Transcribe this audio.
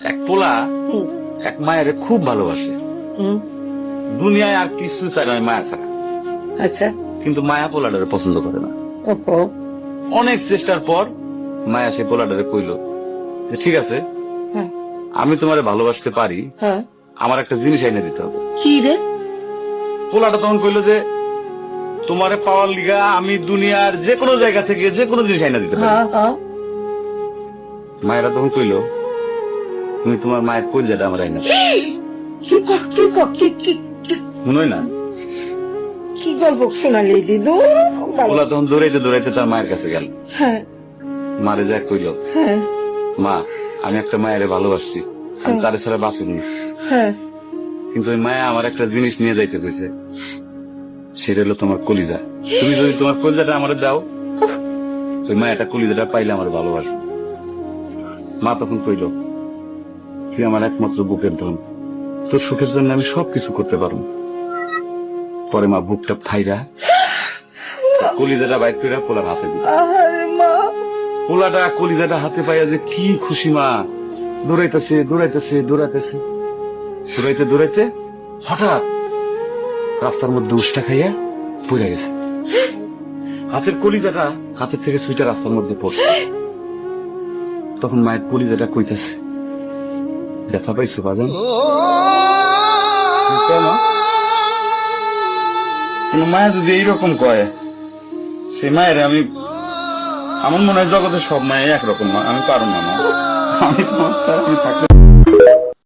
এক পোলা এক মায়ের খুব ভালোবাসে, দুনিয়ায় আর কিছু চায় না মায়া ছাড়া। আচ্ছা, কিন্তু মায়া পোলাটারে পছন্দ করে না। ওহো, অনেক চেষ্টার পর মায়া সে পোলাটারে কইল যে ঠিক আছে, হ্যাঁ, আমি তোমারে ভালোবাসতে পারি, হ্যাঁ, আমার একটা জিনিস এনে দিতে হবে। কি রে? পোলাটা তখন কইল যে তোমারে পাওয়ার লিগা আমি দুনিয়ার যে কোনো জায়গা থেকে যে কোনো জিনিস এনে দিতে পারি। হ্যাঁ, হ্যাঁ, মায়েরা তখন কইল তুমি তোমার মায়ের কলিজাটা আমার এনে দাও। কি ক- কি ক- কি কি- কি- মনে হয় না? কি গল্প শোনালি দিদু? পোলা তখন দৌড়াইতে দৌড়াইতে তার মায়ের কাছে গেল, হ্যাঁ, মারে যা কইল হ্যাঁ, মা আমি একটা মায়ের ভালোবাসছি, আমি তারে ছাড়া বাঁচিনি, হ্যাঁ, কিন্তু ওই মায়া আমার একটা জিনিস নিয়ে যাইতে কইছে, সেটা হলো তোমার কলিজা। তুমি যদি তোমার কলিজাটা আমারে দাও, ওই মায়াটা কলিজাটা পাইলে আমার ভালোবাসবে। মা তখন কইল তুই আমার একমাত্র বুকের ধন, তোর সুখের জন্য আমি সবকিছু করতে পারবো। পরে মা বুকটা ফাইরা কলিজাটা বাইর করে পোলার হাতে দিল। আরে মা, পোলাটা কলিজাটা হাতে পাইয়া যে কি খুশি, মা দৌড়াইতেছে দৌড়াইতেছে দৌড়াইতেছে, দৌড়াইতে দৌড়াইতে হঠাৎ রাস্তার মধ্যে উষ্টা খাইয়া পড়ে গেছে। হাতের কলিজাটা হাতের থেকে সুইটা রাস্তার মধ্যে পড়ছে। তখন মায়ের কলিজাটা কইতেছে ব্যথা পাইছো বাজান? কেন? কোন মায়া যদি এইরকম কয়, সেই মায়ের আমি, আমার মনে হয় জগতের সব মায়ে একরকম না, আমি পারো না মা, আমি তোমার ছাড়া আমি থাকতে